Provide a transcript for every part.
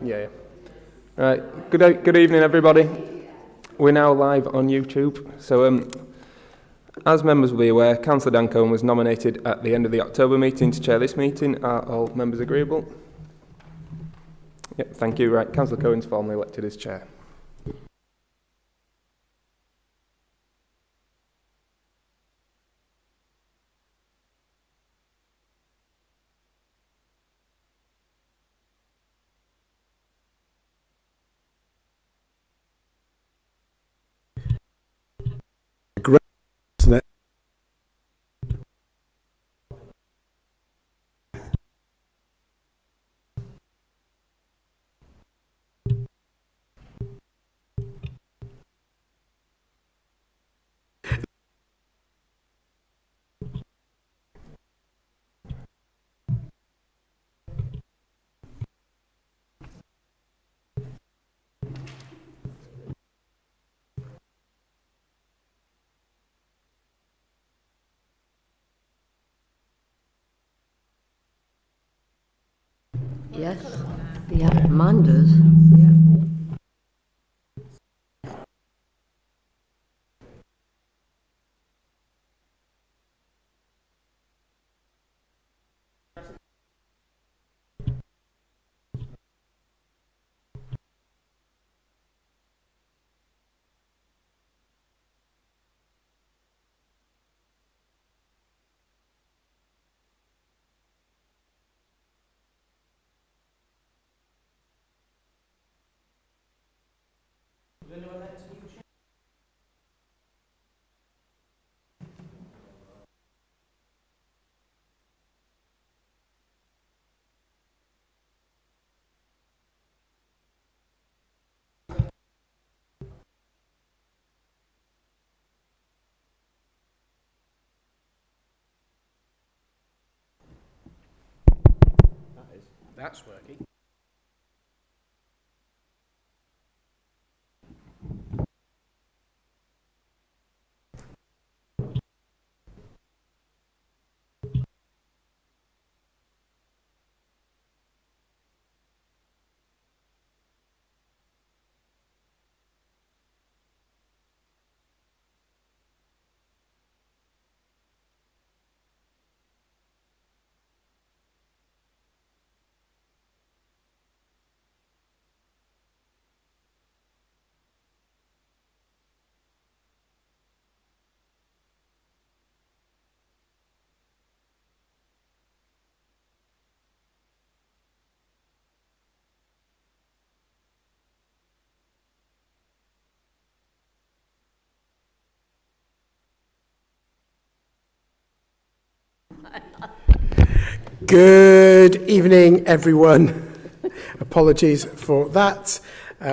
Yeah. Right. Good evening, everybody. We're now live on YouTube. So, as members will be aware, Councillor Dan Cohen was nominated at the end of the October meeting to chair this meeting. Are all members agreeable? Yep. Thank you. Right. Councillor Cohen's formally elected as chair. Yes, yeah, mine does. Yeah. That's working. Good evening, everyone. Apologies for that.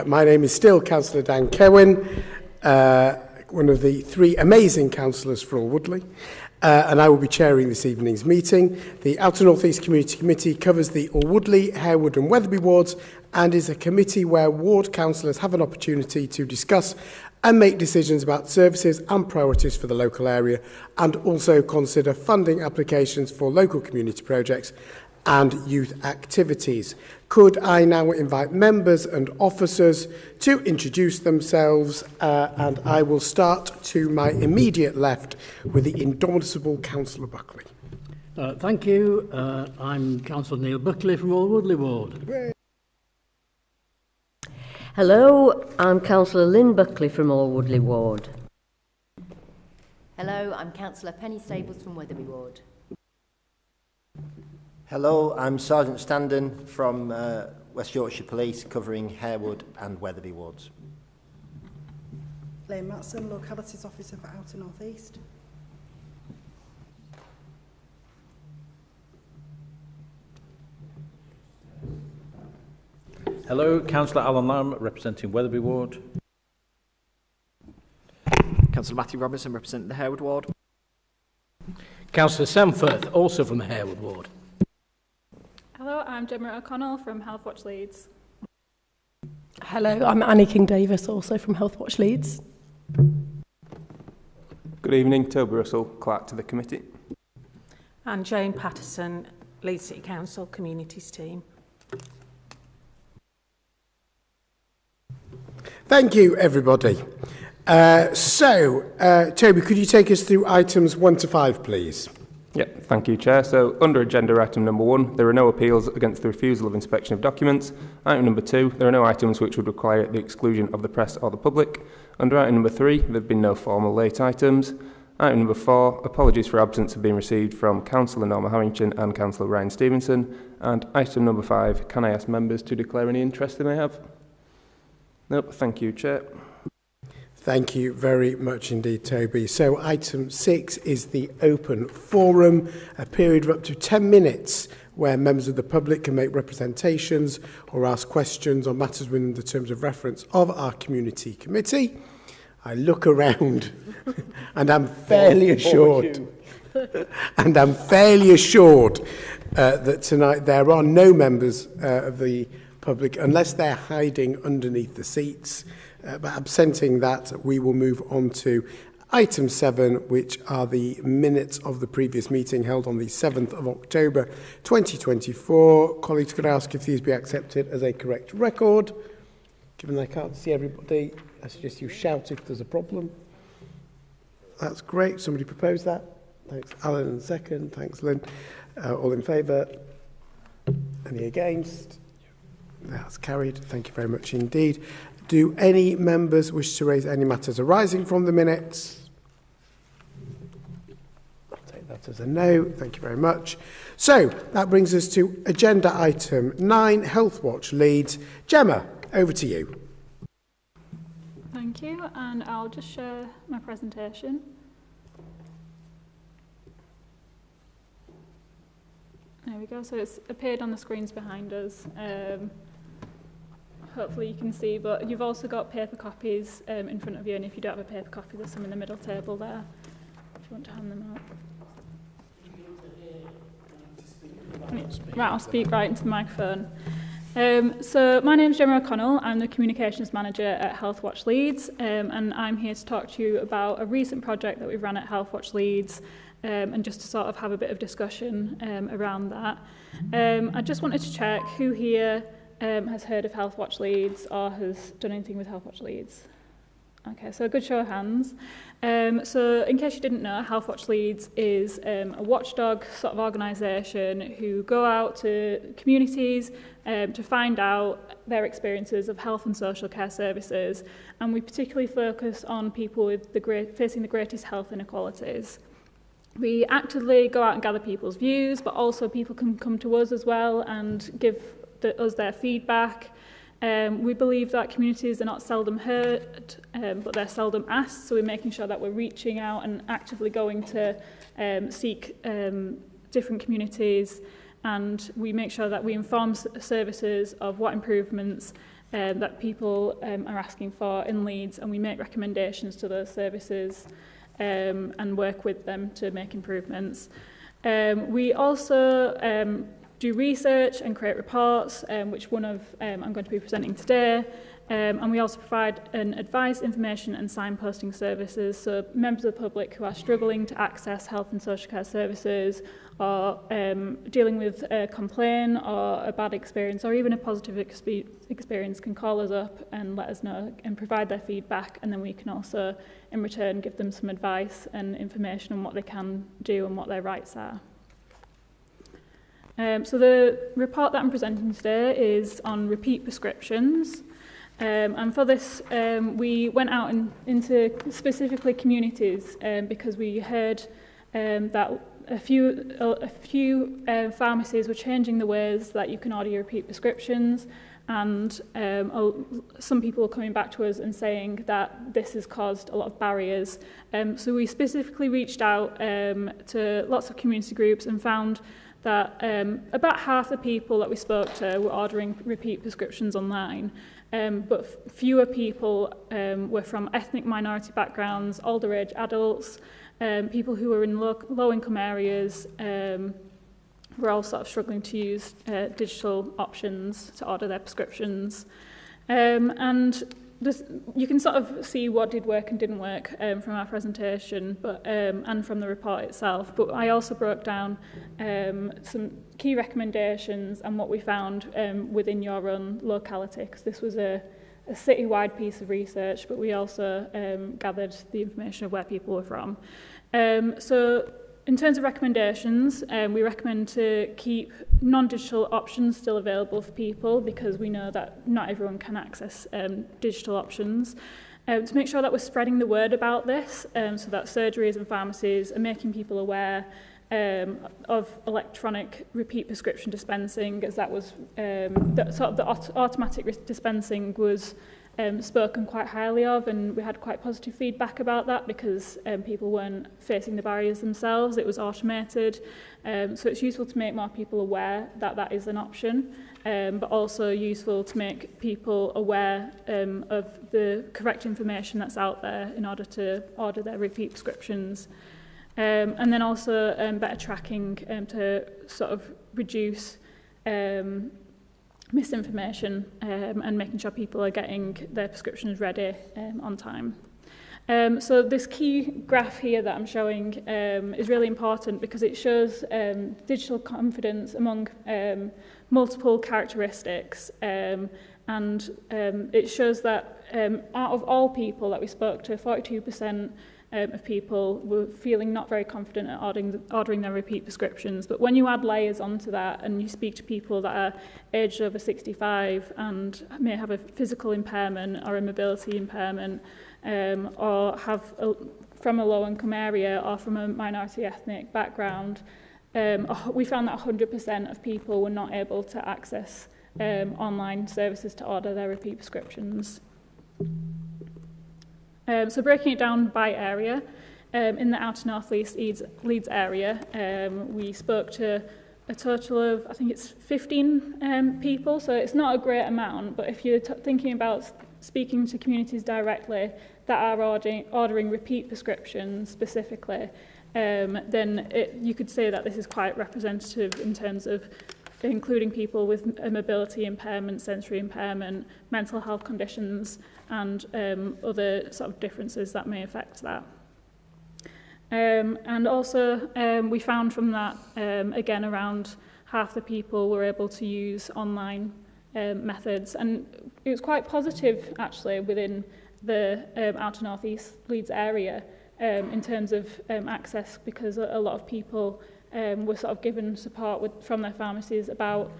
My name is still Councillor Dan Cohen, one of the three amazing councillors for Woodley, and I will be chairing this evening's meeting. The Outer North East Community Committee covers the Woodley, Harewood and Wetherby wards and is a committee where ward councillors have an opportunity to discuss and make decisions about services and priorities for the local area, and also consider funding applications for local community projects and youth activities. Could I now invite members and officers to introduce themselves, and I will start to my immediate left with the indomitable Councillor Buckley. Thank you. I'm Councillor Neil Buckley from Woodley Ward. Great. Hello, I'm Councillor Lynn Buckley from Woodley Ward. Hello, I'm Councillor Penny Stables from Wetherby Ward. Hello, I'm Sergeant Standen from West Yorkshire Police, covering Harewood and Wetherby wards. Liam Matson, Localities Officer for Outer North East. Hello, Councillor Alan Lamb, representing Wetherby Ward. Councillor Matthew Robinson, representing the Harewood Ward. Councillor Sam Firth, also from the Harewood Ward. Hello, I'm Gemma O'Connell from Health Watch Leeds. Hello, I'm Annie King-Davis, also from Health Watch Leeds. Good evening, Toby Russell, Clerk to the Committee. And Jane Patterson, Leeds City Council Communities team. Thank you, everybody. Toby, could you take us through items 1 to 5, please? Yeah, thank you, Chair. So, under agenda item number 1, there are no appeals against the refusal of inspection of documents. Item number 2, there are no items which would require the exclusion of the press or the public. Under item number 3, there have been no formal late items. Item number 4, apologies for absence have been received from Councillor Norma Harrington and Councillor Ryan Stevenson. And item number 5, can I ask members to declare any interest they may have? Nope, thank you, Chair. Thank you very much indeed, Toby. So item 6 is the open forum, a period of up to 10 minutes where members of the public can make representations or ask questions on matters within the terms of reference of our community committee. I look around and I'm fairly assured that tonight there are no members of the public unless they're hiding underneath the seats. But absenting that, we will move on to item 7, which are the minutes of the previous meeting held on the 7th of October 2024. Colleagues, could I ask if these be accepted as a correct record? Given I can't see everybody, I suggest you shout if there's a problem. That's great. Somebody proposed that. Thanks, Alan, and second. Thanks, Lynn. All in favour? Any against? That's carried. Thank you very much indeed. Do any members wish to raise any matters arising from the minutes? I'll take that as a no. Thank you very much. So that brings us to agenda item 9, Health Watch Leeds. Gemma, over to you. Thank you, and I'll just share my presentation. There we go. So it's appeared on the screens behind us. Hopefully you can see, but you've also got paper copies in front of you, and if you don't have a paper copy, there's some in the middle table there, if you want to hand them out. Right, I'll speak right into the microphone. So my name is Gemma O'Connell. I'm the Communications Manager at Health Watch Leeds, and I'm here to talk to you about a recent project that we've run at Health Watch Leeds, and just to sort of have a bit of discussion around that. I just wanted to check who here has heard of Health Watch Leeds or has done anything with Health Watch Leeds. Okay, so a good show of hands. So in case you didn't know, Health Watch Leeds is a watchdog sort of organisation who go out to communities to find out their experiences of health and social care services, and we particularly focus on people with facing the greatest health inequalities. We actively go out and gather people's views, but also people can come to us as well and give us their feedback. We believe that communities are not seldom heard, but they're seldom asked, so we're making sure that we're reaching out and actively going to seek different communities, and we make sure that we inform services of what improvements that people are asking for in Leeds, and we make recommendations to those services and work with them to make improvements. We also do research and create reports, which one of I'm going to be presenting today. And we also provide an advice, information and signposting services. So members of the public who are struggling to access health and social care services, or dealing with a complaint or a bad experience or even a positive experience, can call us up and let us know and provide their feedback. And then we can also, in return, give them some advice and information on what they can do and what their rights are. So the report that I'm presenting today is on repeat prescriptions. And for this, we went out into specifically communities because we heard that a few pharmacies were changing the ways that you can order your repeat prescriptions, and some people are coming back to us and saying that this has caused a lot of barriers. So we specifically reached out to lots of community groups and found that about half the people that we spoke to were ordering repeat prescriptions online, but fewer people were from ethnic minority backgrounds, older age adults, people who were in low-income areas were all sort of struggling to use digital options to order their prescriptions. And you can sort of see what did work and didn't work from our presentation, but and from the report itself. But I also broke down some key recommendations and what we found within your own locality, because this was a citywide piece of research, but we also gathered the information of where people were from. So in terms of recommendations, we recommend to keep non-digital options still available for people, because we know that not everyone can access digital options. To make sure that we're spreading the word about this, so that surgeries and pharmacies are making people aware of electronic repeat prescription dispensing, as that was the automatic dispensing was spoken quite highly of, and we had quite positive feedback about that, because people weren't facing the barriers themselves. It was automated, so it's useful to make more people aware that that is an option, but also useful to make people aware of the correct information that's out there in order to order their repeat prescriptions. And then also better tracking to sort of reduce misinformation and making sure people are getting their prescriptions ready on time. So this key graph here that I'm showing is really important, because it shows digital confidence among multiple characteristics, and it shows that out of all people that we spoke to, 42% of people were feeling not very confident at ordering their repeat prescriptions. But when you add layers onto that and you speak to people that are aged over 65 and may have a physical impairment or a mobility impairment, or have from a low-income area or from a minority ethnic background, we found that 100% of people were not able to access online services to order their repeat prescriptions. So breaking it down by area, in the outer north Leeds area, we spoke to a total of, I think it's 15 people, so it's not a great amount, but if you're thinking about speaking to communities directly that are ordering repeat prescriptions specifically, then you could say that this is quite representative in terms of including people with a mobility impairment, sensory impairment, mental health conditions, and other sort of differences that may affect that. And also, we found from that, again, around half the people were able to use online methods. And it was quite positive, actually, within the outer northeast Leeds area in terms of access, because a lot of people were sort of given support from their pharmacies about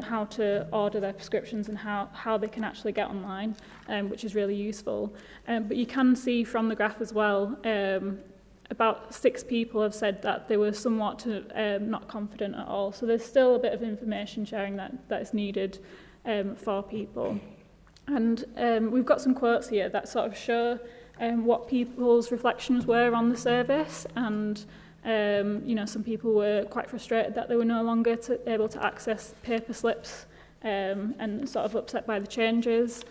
how to order their prescriptions and how they can actually get online, which is really useful. But you can see from the graph as well, about 6 people have said that they were somewhat not confident at all. So there's still a bit of information sharing that is needed for people. And we've got some quotes here that sort of show what people's reflections were on the service, and some people were quite frustrated that they were no longer able to access paper slips and sort of upset by the changes.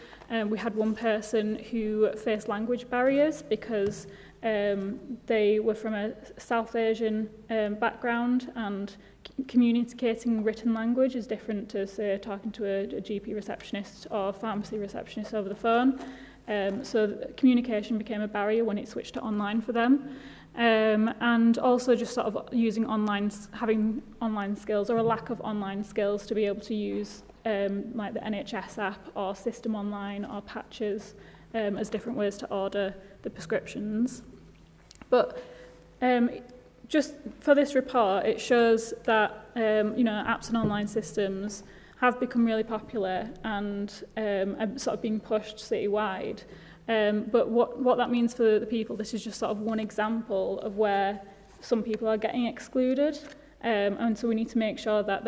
We had one person who faced language barriers because they were from a South Asian background, and communicating written language is different to, say, talking to a GP receptionist or pharmacy receptionist over the phone. So communication became a barrier when it switched to online for them. And also just sort of having online skills, or a lack of online skills to be able to use like the NHS app or System Online or Patches as different ways to order the prescriptions. But just for this report, it shows that apps and online systems have become really popular and are sort of being pushed citywide. But what that means for the people, this is just sort of one example of where some people are getting excluded. And so we need to make sure that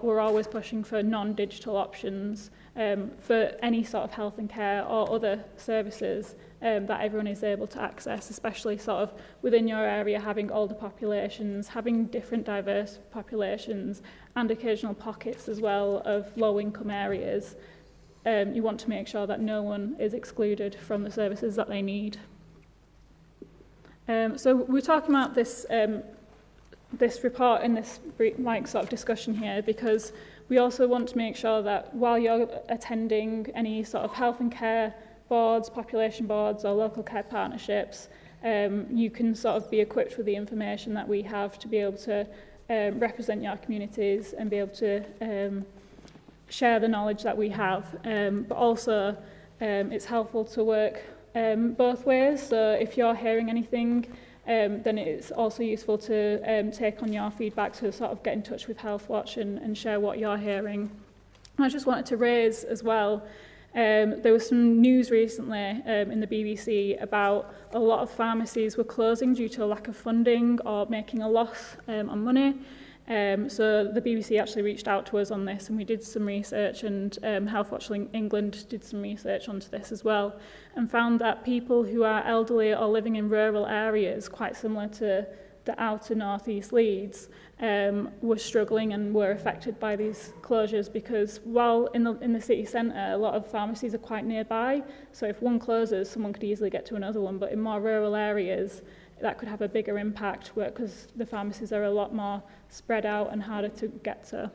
we're always pushing for non-digital options for any sort of health and care or other services that everyone is able to access, especially sort of within your area, having older populations, having different diverse populations, and occasional pockets as well of low-income areas. You want to make sure that no one is excluded from the services that they need. So we're talking about this report in this sort of discussion here, because we also want to make sure that while you're attending any sort of health and care boards, population boards or local care partnerships, you can sort of be equipped with the information that we have to be able to represent your communities and be able to share the knowledge that we have. But also it's helpful to work both ways. So if you're hearing anything, then it's also useful to take on your feedback to sort of get in touch with Healthwatch and share what you're hearing. I just wanted to raise as well, there was some news recently in the BBC about a lot of pharmacies were closing due to a lack of funding or making a loss on money. So the BBC actually reached out to us on this, and we did some research, and Healthwatch England did some research onto this as well, and found that people who are elderly or living in rural areas, quite similar to the outer northeast Leeds, were struggling and were affected by these closures, because while in the city centre a lot of pharmacies are quite nearby, so if one closes someone could easily get to another one, but in more rural areas that could have a bigger impact because the pharmacies are a lot more spread out and harder to get to.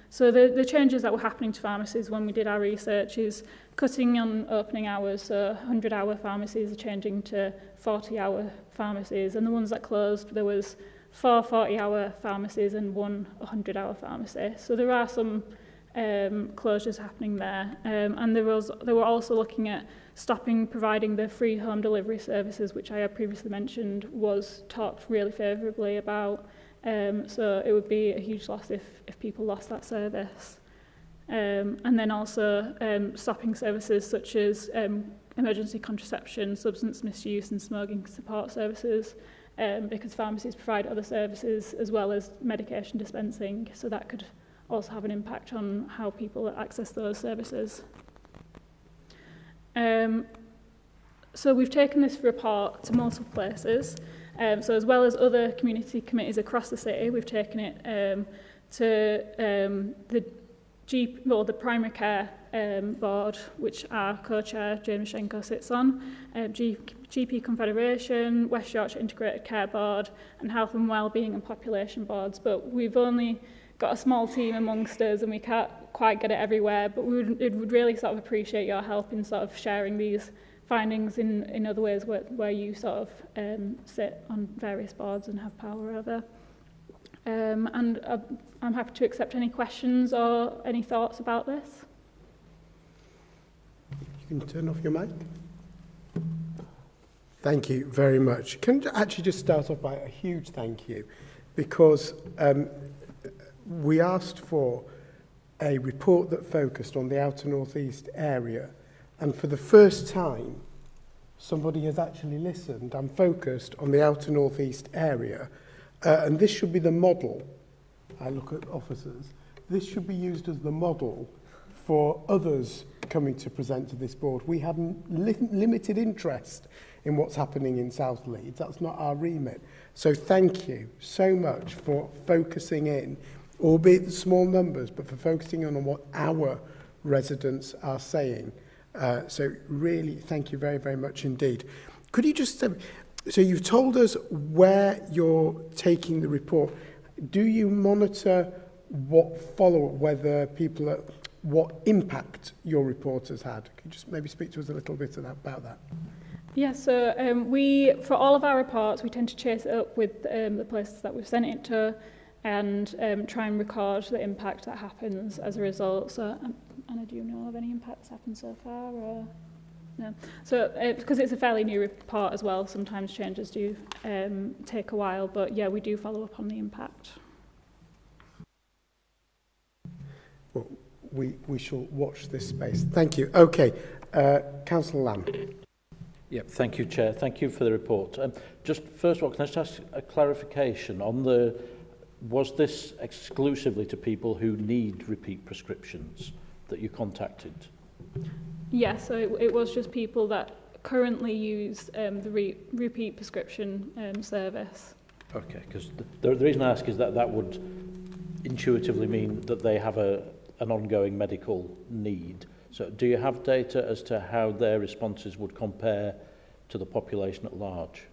So the changes that were happening to pharmacies when we did our research is cutting on opening hours, so 100-hour pharmacies are changing to 40-hour pharmacies, and the ones that closed, there was 4 40-hour pharmacies and 1 100-hour pharmacy. So there are some closures happening there, and they were also looking at stopping providing the free home delivery services, which I had previously mentioned was talked really favourably about. So it would be a huge loss if people lost that service. And then also stopping services such as emergency contraception, substance misuse and smoking support services, because pharmacies provide other services as well as medication dispensing, so that could also have an impact on how people access those services. So we've taken this report to multiple places. So as well as other community committees across the city, we've taken it to the primary care board, which our co-chair James Schenko sits on, GP Confederation, West Yorkshire Integrated Care Board, and Health and Wellbeing and Population Boards. But we've only got a small team amongst us, and we can't quite get it everywhere. But it would really sort of appreciate your help in sort of sharing these findings in other ways where you sort of sit on various boards and have power over. And I'm happy to accept any questions or any thoughts about this. You can turn off your mic. Thank you very much. Can I actually just start off by a huge thank you, because we asked for a report that focused on the outer northeast area, and for the first time somebody has actually listened and focused on the outer northeast area, and this should be the model. I look at officers. This should be used as the model for others coming to present to this board. We have limited interest in what's happening in South Leeds. That's not our remit. So thank you so much for focusing in, albeit the small numbers, but for focusing on what our residents are saying. So really, thank you very, very much indeed. Could you just, so you've told us where you're taking the report. Do you monitor what follow-up, whether people are, what impact your report has had? Could you just maybe speak to us a little bit about that? Yeah, so for all of our reports, we tend to chase it up with the places that we've sent it to, and try and record the impact that happens as a result. So, Anna, do you know of any impact that's happened so far? Or no? So, because it's a fairly new report as well, sometimes changes do take a while, but yeah, we do follow up on the impact. Well, we shall watch this space. Thank you. Okay, Councillor Lamb. Yeah, thank you, Chair. Thank you for the report. Just first of all, can I just ask a clarification on was this exclusively to people who need repeat prescriptions that you contacted? Yeah, so it was just people that currently use the repeat prescription service. Okay, because the reason I ask is that would intuitively mean that they have an ongoing medical need. So do you have data as to how their responses would compare to the population at large?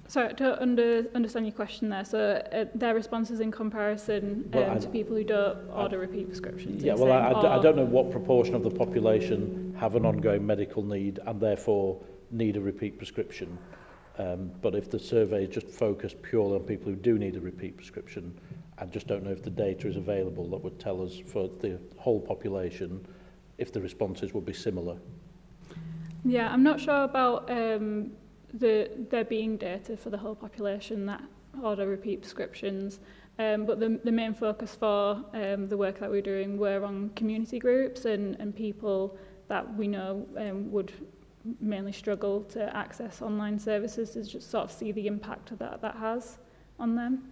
Sorry, I don't understand your question there. So their responses in comparison to people who don't order repeat prescriptions? Yeah, well, I don't know what proportion of the population have an ongoing medical need and therefore need a repeat prescription. But if the survey is just focused purely on people who do need a repeat prescription, I just don't know if the data is available that would tell us for the whole population if the responses would be similar. Yeah, I'm not sure about there being data for the whole population that order repeat prescriptions, but the main focus for the work that we're doing were on community groups and people that we know would mainly struggle to access online services, to just sort of see the impact that has on them.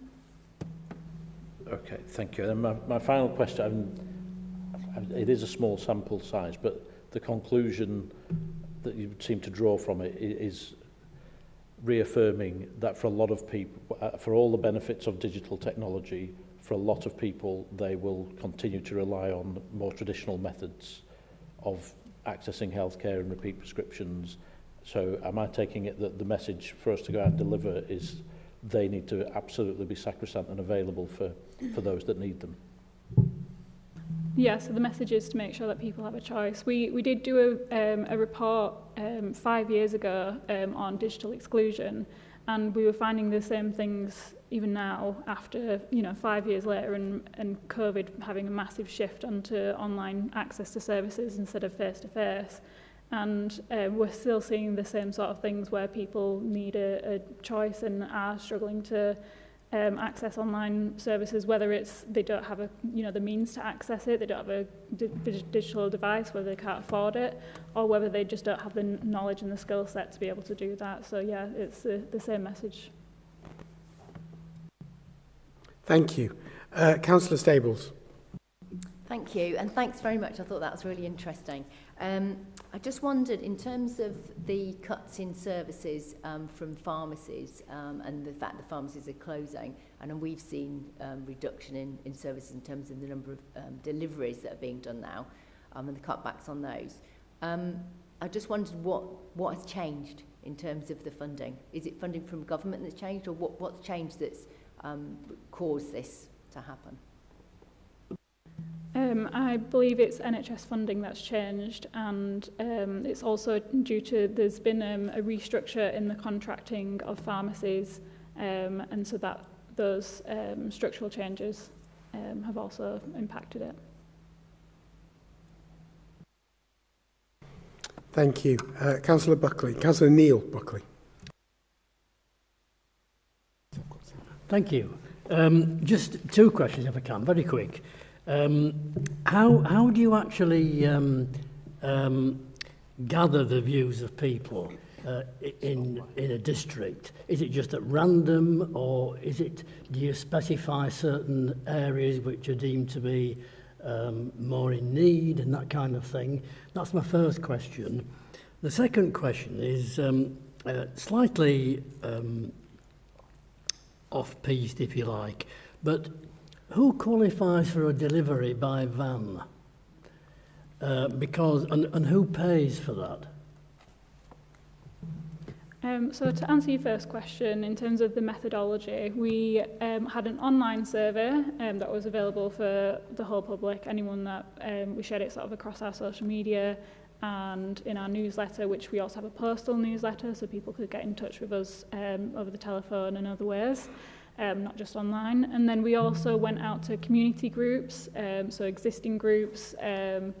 Okay, thank you. And my final question, it is a small sample size, but the conclusion that you seem to draw from it is reaffirming that for a lot of people, for all the benefits of digital technology, for a lot of people, they will continue to rely on more traditional methods of accessing healthcare and repeat prescriptions. So am I taking it that the message for us to go out and deliver is they need to absolutely be sacrosanct and available for those that need them? Yeah, so the message is to make sure that people have a choice. We did do a report 5 years ago on digital exclusion, and we were finding the same things even now after 5 years later and COVID having a massive shift onto online access to services instead of face-to-face. And we're still seeing the same sort of things where people need a choice and are struggling to access online services, whether it's they don't have the means to access it, they don't have a digital device, whether they can't afford it, or whether they just don't have the knowledge and the skill set to be able to do that. So yeah, it's the same message. Thank you. Councillor Stables. Thank you, and thanks very much. I thought that was really interesting. I just wondered, in terms of the cuts in services from pharmacies and the fact that pharmacies are closing, and we've seen reduction in services in terms of the number of deliveries that are being done now, and the cutbacks on those. I just wondered what has changed in terms of the funding. Is it funding from government that's changed, or what's changed that's caused this to happen? I believe it's NHS funding that's changed, and it's also due to there's been a restructure in the contracting of pharmacies, and so that those structural changes have also impacted it. Thank you. Councillor Buckley. Councillor Neil Buckley. Thank you. Just two questions, if I can, very quick. How do you actually gather the views of people in a district? Is it just at random, or do you specify certain areas which are deemed to be more in need and that kind of thing? That's my first question. The second question is slightly off-piste, if you like, but who qualifies for a delivery by van? And who pays for that? So to answer your first question, in terms of the methodology, we had an online survey that was available for the whole public, anyone that we shared it sort of across our social media and in our newsletter, which we also have a postal newsletter, so people could get in touch with us over the telephone and other ways. Not just online. And then we also went out to community groups, so existing groups and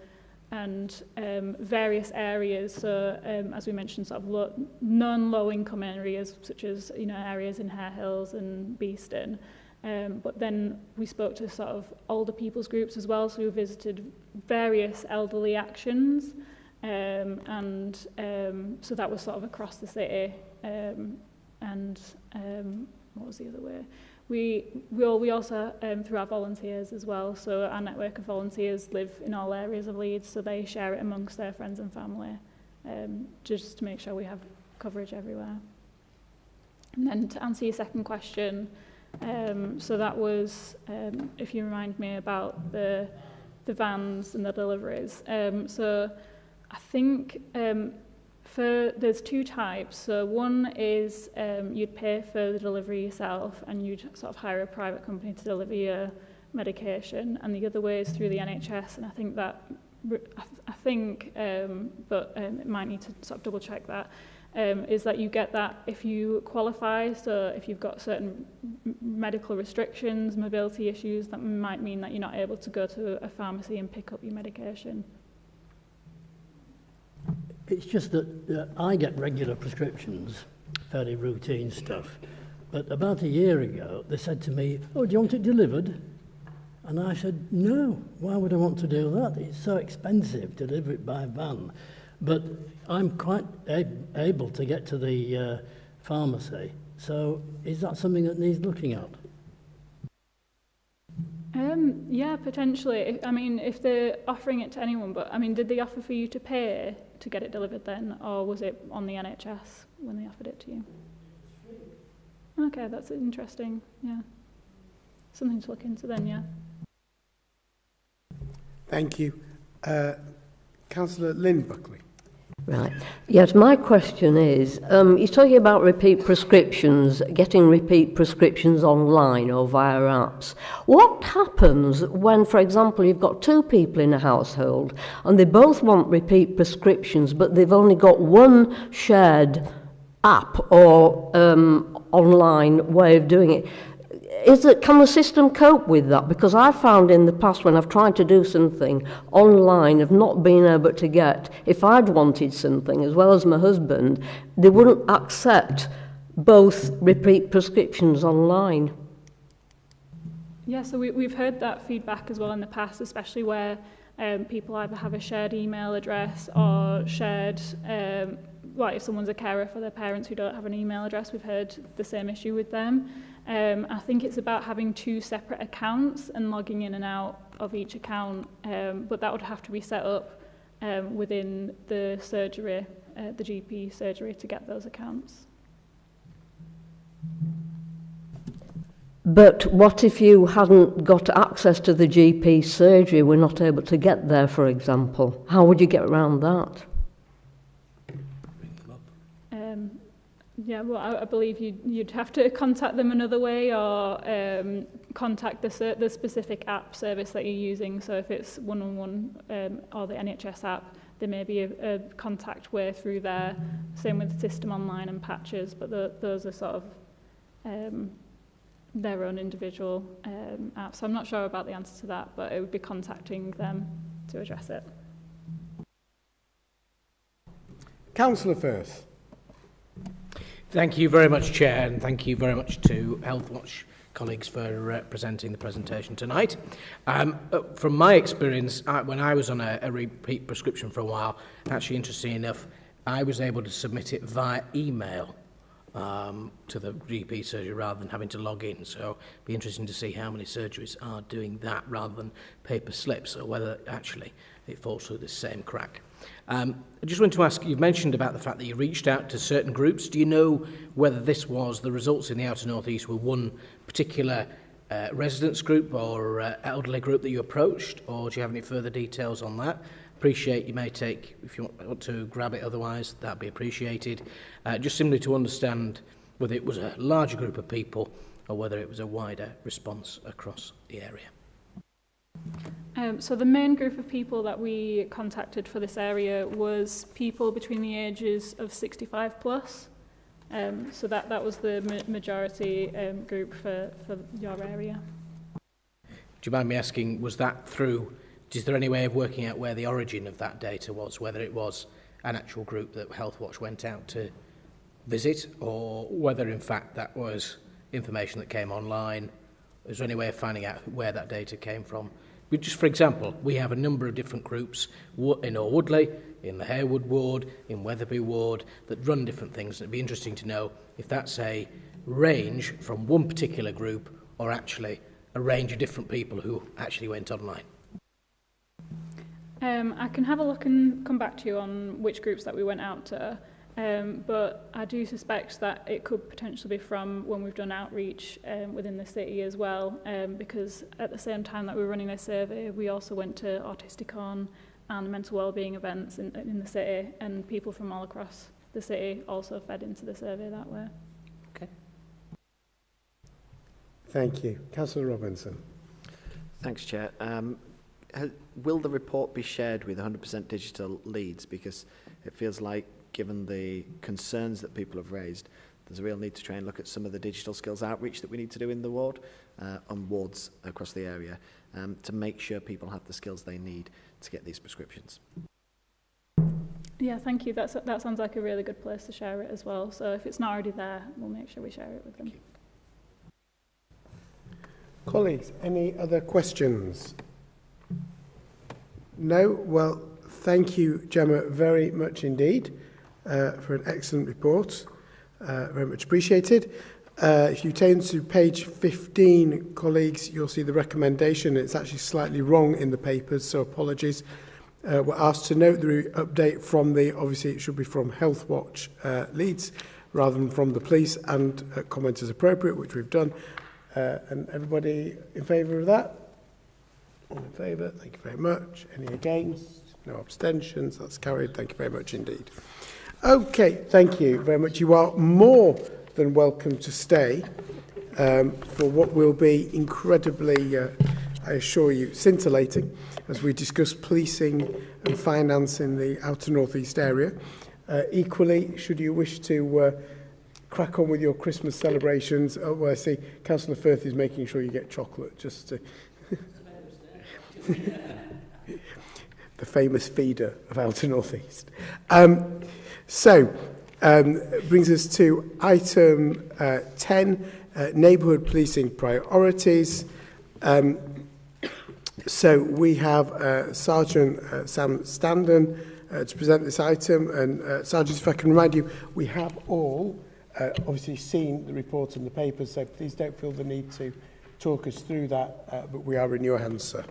various areas. So as we mentioned, sort of non-low income areas, such as areas in Hare Hills and Beeston. But then we spoke to sort of older people's groups as well. So we visited various elderly actions, and so that was sort of across the city. What was the other way? We also, through our volunteers as well, so our network of volunteers live in all areas of Leeds, so they share it amongst their friends and family, just to make sure we have coverage everywhere. And then to answer your second question, so that was, if you remind me about the vans and the deliveries. So I think There's two types. So one is you'd pay for the delivery yourself and you'd sort of hire a private company to deliver your medication, and the other way is through the NHS, and I think that, but it might need to sort of double check that, is that you get that if you qualify, so if you've got certain medical restrictions, mobility issues, that might mean that you're not able to go to a pharmacy and pick up your medication. It's just that I get regular prescriptions, fairly routine stuff. But about a year ago, they said to me, "Oh, do you want it delivered?" And I said, "No, why would I want to do that? It's so expensive to deliver it by van." But I'm quite able to get to the pharmacy. So is that something that needs looking at? Yeah, potentially. I mean, if they're offering it to anyone, but I mean, did they offer for you to pay to get it delivered then, or was it on the NHS when they offered it to you? Okay, that's interesting. Yeah, something to look into then. Yeah. Thank you. Councillor Lynn Buckley. Right. Yes, my question is, you're talking about repeat prescriptions, getting repeat prescriptions online or via apps. What happens when, for example, you've got two people in a household and they both want repeat prescriptions, but they've only got one shared app or online way of doing it? Can the system cope with that? Because I found in the past when I've tried to do something online, I've not been able to get, if I'd wanted something as well as my husband, they wouldn't accept both repeat prescriptions online. Yeah, so we've heard that feedback as well in the past, especially where people either have a shared email address or shared, if someone's a carer for their parents who don't have an email address, we've heard the same issue with them. I think it's about having two separate accounts and logging in and out of each account, but that would have to be set up within the surgery, the GP surgery, to get those accounts. But what if you hadn't got access to the GP surgery, we're not able to get there, for example? How would you get around that? Yeah, well, I believe you'd have to contact them another way, or contact the specific app service that you're using. So if it's 111 or the NHS app, there may be a contact way through there. Same with System Online and Patches, but those are sort of their own individual apps. So I'm not sure about the answer to that, but it would be contacting them to address it. Councillor Firth. Thank you very much, Chair, and thank you very much to Health Watch colleagues for presenting the presentation tonight. From my experience, when I was on a repeat prescription for a while, actually interesting enough, I was able to submit it via email to the GP surgery rather than having to log in. So it'll be interesting to see how many surgeries are doing that rather than paper slips, or whether actually it falls through the same crack. I just want to ask, you've mentioned about the fact that you reached out to certain groups. Do you know whether this was, the results in the outer North East were one particular residents group or elderly group that you approached, or do you have any further details on that? Appreciate you may take, if you want to grab it otherwise, that'd be appreciated. Just simply to understand whether it was a larger group of people or whether it was a wider response across the area. So the main group of people that we contacted for this area was people between the ages of 65 plus. So that was the majority group for your area. Do you mind me asking, was that through, is there any way of working out where the origin of that data was, whether it was an actual group that Health Watch went out to visit, or whether in fact that was information that came online? Is there any way of finding out where that data came from? Just for example, we have a number of different groups in Woodley, in the Harewood ward, in Wetherby ward, that run different things. It'd be interesting to know if that's a range from one particular group or actually a range of different people who actually went online. I can have a look and come back to you on which groups that we went out to. But I do suspect that it could potentially be from when we've done outreach within the city as well, because at the same time that we were running this survey, we also went to Autisticon, and mental wellbeing events in the city, and people from all across the city also fed into the survey that way. Okay. Thank you. Councillor Robinson. Thanks, Chair. Will the report be shared with 100% digital Leeds? Because it feels like, given the concerns that people have raised, there's a real need to try and look at some of the digital skills outreach that we need to do in the ward, on wards across the area, to make sure people have the skills they need to get these prescriptions. Yeah, thank you. That sounds like a really good place to share it as well. So if it's not already there, we'll make sure we share it with them. Colleagues, any other questions? No? Well, thank you, Gemma, very much indeed for an excellent report. Very much appreciated. If you turn to page 15, colleagues, you'll see the recommendation. It's actually slightly wrong in the papers, so apologies. We're asked to note the update from obviously it should be from Health Watch Leeds rather than from the police, and comment as appropriate, which we've done. And everybody in favour of that? All in favour, thank you very much. Any against? No abstentions, that's carried. Thank you very much indeed. Okay, thank you very much. You are more than welcome to stay for what will be incredibly, I assure you, scintillating as we discuss policing and finance in the outer northeast area. Equally, should you wish to crack on with your Christmas celebrations, well, I see Councillor Firth is making sure you get chocolate, just to... the famous feeder of outer northeast. Brings us to item 10, neighbourhood policing priorities. So we have Sergeant Sam Standen to present this item. And Sergeant, if I can remind you, we have all obviously seen the report in the papers, so please don't feel the need to talk us through that, but we are in your hands, sir.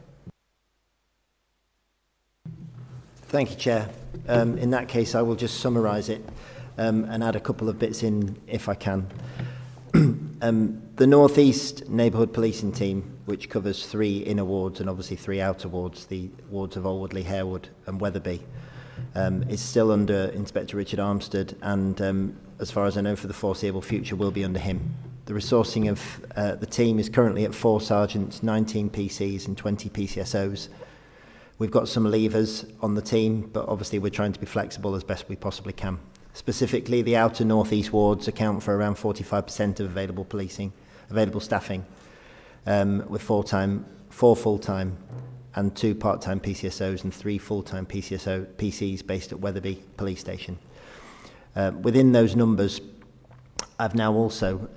Thank you, Chair. In that case, I will just summarise it and add a couple of bits in if I can. The North East Neighbourhood Policing Team, which covers 3 inner wards and obviously 3 outer wards, the wards of Alwoodley, Harewood and Wetherby, is still under Inspector Richard Armstead, and as far as I know, for the foreseeable future will be under him. The resourcing of the team is currently at 4 sergeants, 19 PCs and 20 PCSOs. We've got some levers on the team, but obviously we're trying to be flexible as best we possibly can. Specifically, the outer northeast wards account for around 45% of available staffing, with 4 full-time and 2 part-time PCSOs and 3 full-time PCs based at Wetherby Police Station. Within those numbers, I've now also,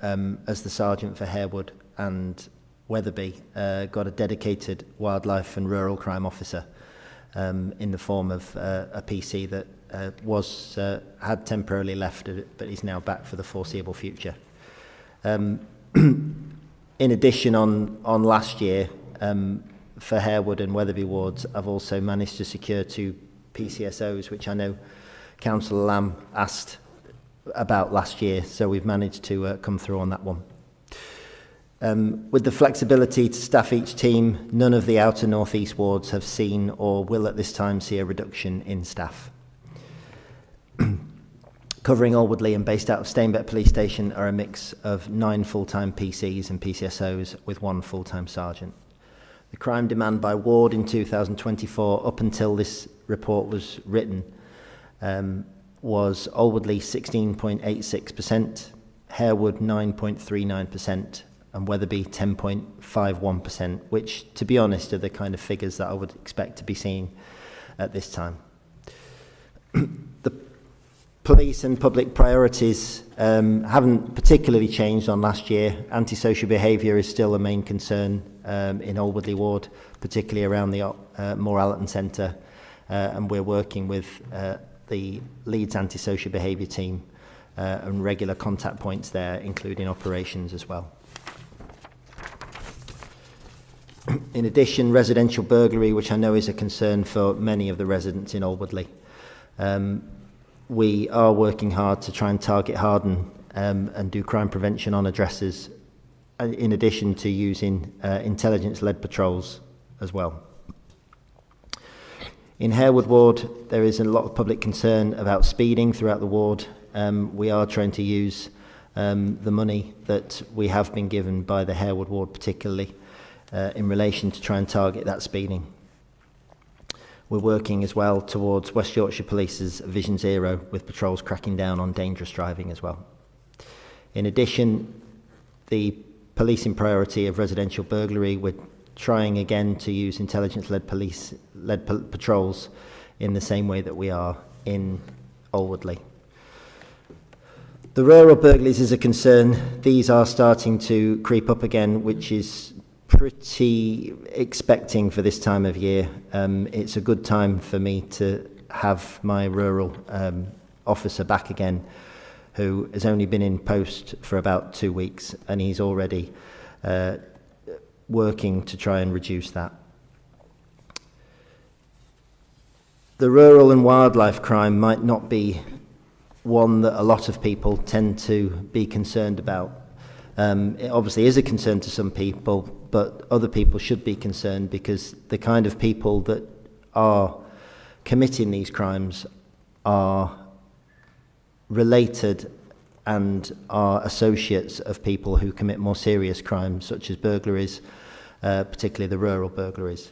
as the sergeant for Harewood and Wetherby, got a dedicated wildlife and rural crime officer in the form of a PC that had temporarily left, but is now back for the foreseeable future. In addition, on last year, for Harewood and Wetherby wards, I've also managed to secure 2 PCSOs, which I know Councillor Lamb asked about last year, so we've managed to come through on that one. With the flexibility to staff each team, none of the outer northeast wards have seen or will at this time see a reduction in staff. Covering Alwoodley and based out of Stainbet Police Station are a mix of 9 full-time PCs and PCSOs with 1 full-time sergeant. The crime demand by ward in 2024, up until this report was written, was Alwoodley 16.86%, Harewood 9.39%, and Wetherby 10.51%, which, to be honest, are the kind of figures that I would expect to be seeing at this time. The police and public priorities haven't particularly changed on last year. Antisocial behaviour is still a main concern in Alwoodley Ward, particularly around the Moore-Allerton Centre, and we're working with the Leeds Antisocial Behaviour team and regular contact points there, including operations as well. In addition, residential burglary, which I know is a concern for many of the residents in Alwoodley. We are working hard to try and target harden and do crime prevention on addresses, in addition to using intelligence-led patrols as well. In Harewood Ward, there is a lot of public concern about speeding throughout the ward. We are trying to use the money that we have been given by the Harewood Ward particularly in relation to try and target that speeding. We're working as well towards West Yorkshire Police's Vision Zero with patrols cracking down on dangerous driving as well. In addition, the policing priority of residential burglary, we're trying again to use intelligence-led patrols in the same way that we are in Alwoodley. The rural burglaries is a concern. These are starting to creep up again, which is pretty expecting for this time of year. It's a good time for me to have my rural officer back again, who has only been in post for about 2 weeks, and he's already working to try and reduce that. The rural and wildlife crime might not be one that a lot of people tend to be concerned about. It obviously is a concern to some people, but other people should be concerned because the kind of people that are committing these crimes are related and are associates of people who commit more serious crimes, such as burglaries, particularly the rural burglaries.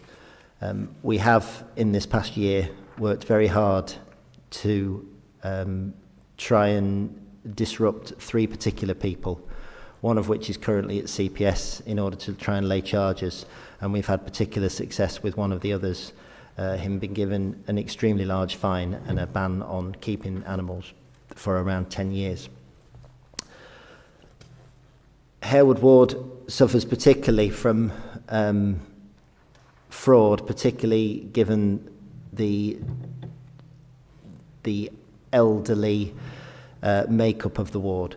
We have, in this past year, worked very hard to try and disrupt 3 particular people, one of which is currently at CPS in order to try and lay charges, and we've had particular success with one of the others, him being given an extremely large fine and a ban on keeping animals for around 10 years. Harewood Ward suffers particularly from fraud, particularly given the elderly makeup of the ward.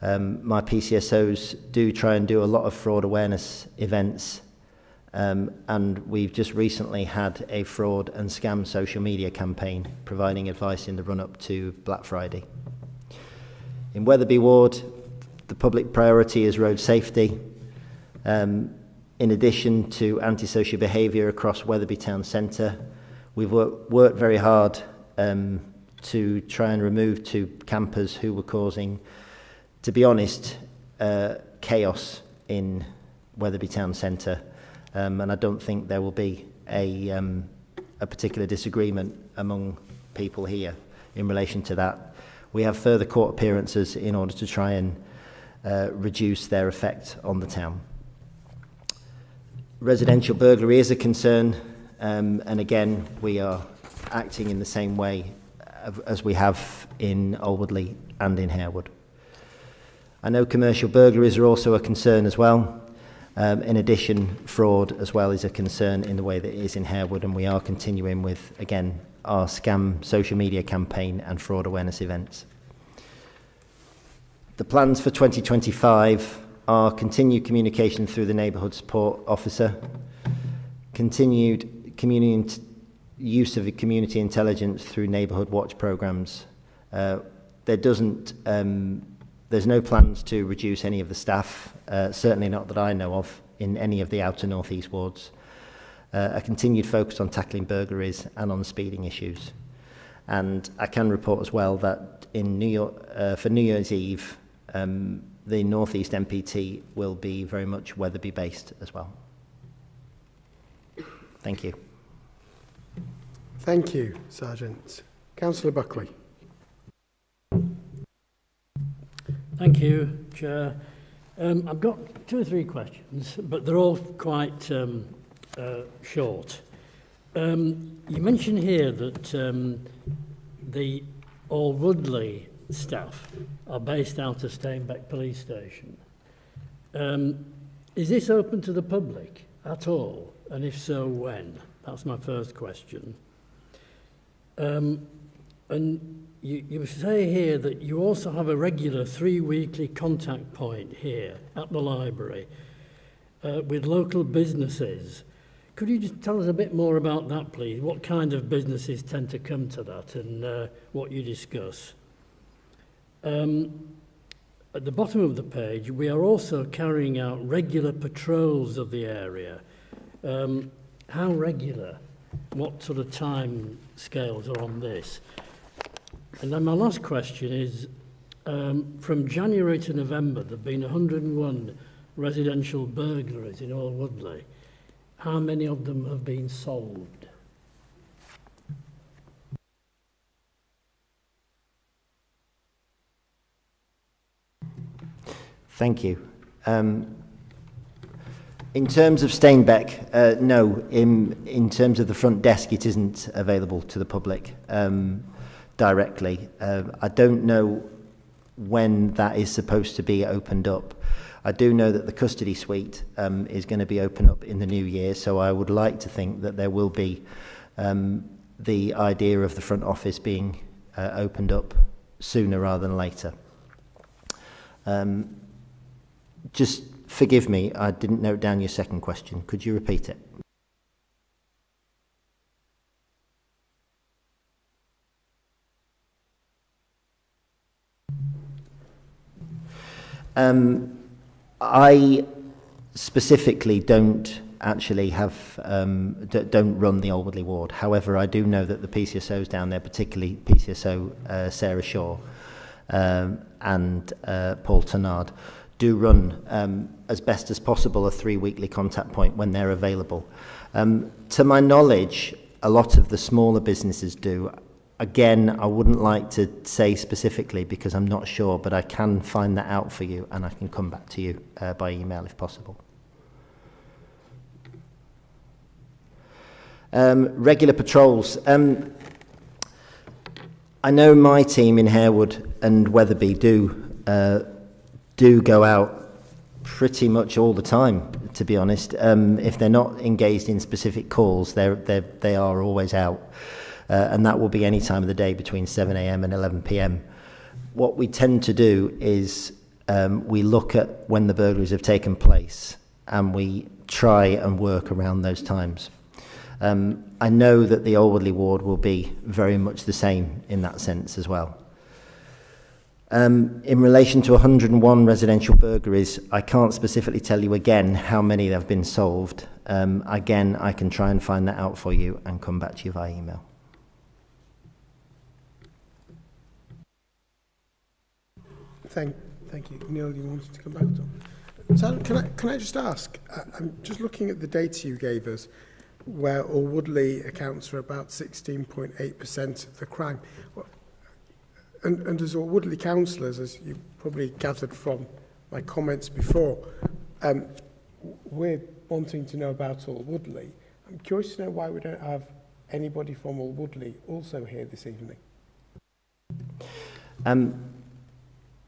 My PCSOs do try and do a lot of fraud awareness events, and we've just recently had a fraud and scam social media campaign providing advice in the run-up to Black Friday. In Wetherby Ward, the public priority is road safety. In addition to antisocial behaviour across Wetherby Town Centre, we've worked very hard to try and remove 2 campers who were causing, to be honest, chaos in Wetherby Town Centre, and I don't think there will be a particular disagreement among people here in relation to that. We have further court appearances in order to try and reduce their effect on the town. Residential burglary is a concern, and again, we are acting in the same way as we have in Alwoodley and in Harewood. I know commercial burglaries are also a concern as well. In addition, fraud as well is a concern in the way that it is in Harewood, and we are continuing with, again, our scam social media campaign and fraud awareness events. The plans for 2025 are continued communication through the Neighbourhood Support Officer, continued use of community intelligence through neighbourhood watch programmes. There's no plans to reduce any of the staff, certainly not that I know of, in any of the outer North East wards. A continued focus on tackling burglaries and on speeding issues. And I can report as well that in New York, for New Year's Eve, the North East MPT will be very much Wetherby based as well. Thank you. Thank you, Sergeant. Councillor Buckley. Thank you, Chair. I've got 2 or 3 questions, but they're all quite short. You mentioned here that the Alwoodley staff are based out of Steinbeck Police Station. Is this open to the public at all? And if so, when? That's my first question. And you say here that you also have a regular 3-weekly contact point here at the library with local businesses. Could you just tell us a bit more about that, please? What kind of businesses tend to come to that and what you discuss? At the bottom of the page, we are also carrying out regular patrols of the area. How regular? what sort of time scales are on this? And then my last question is, from January to November, there have been 101 residential burglaries in All Woodley. How many of them have been solved? Thank you. In terms of Steinbeck, no. In terms of the front desk, it isn't available to the public directly. I don't know when that is supposed to be opened up. I do know that the custody suite is going to be opened up in the new year, so I would like to think that there will be the idea of the front office being opened up sooner rather than later. Just forgive me, I didn't note down your second question. Could you repeat it? I specifically don't actually have, don't run the Old Woodley ward. However, I do know that the PCSOs down there, particularly PCSO Sarah Shaw and Paul Tannard, do run as best as possible a 3-weekly contact point when they're available. To my knowledge, a lot of the smaller businesses do. Again, I wouldn't like to say specifically because I'm not sure, but I can find that out for you and I can come back to you by email if possible. Regular patrols. I know my team in Harewood and Wetherby do go out pretty much all the time, to be honest. If they're not engaged in specific calls, they are always out. And that will be any time of the day between 7 a.m. and 11 p.m. What we tend to do is we look at when the burglaries have taken place and we try and work around those times. I know that the Old Woodley ward will be very much the same in that sense as well. In relation to 101 residential burglaries, I can't specifically tell you again how many have been solved. Again, I can try and find that out for you and come back to you via email. Thank you. Neil, you wanted to come back to? So can I just ask, I'm just looking at the data you gave us, where All Woodley accounts for about 16.8% of the crime. And as All Woodley councillors, as you probably gathered from my comments before, we're wanting to know about All Woodley. I'm curious to know why we don't have anybody from All Woodley also here this evening.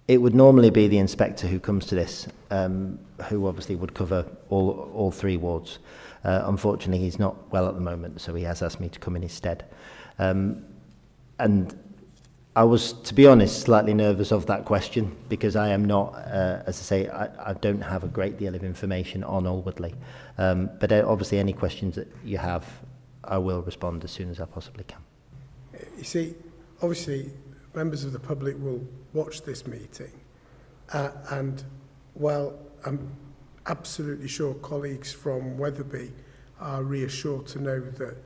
It would normally be the inspector who comes to this, who obviously would cover all 3 wards. Unfortunately, he's not well at the moment, so he has asked me to come in his stead. And I was, to be honest, slightly nervous of that question because I am not, as I say, I don't have a great deal of information on All Woodley. But obviously any questions that you have, I will respond as soon as I possibly can. You see, obviously, members of the public will watch this meeting. And while I'm absolutely sure colleagues from Wetherby are reassured to know that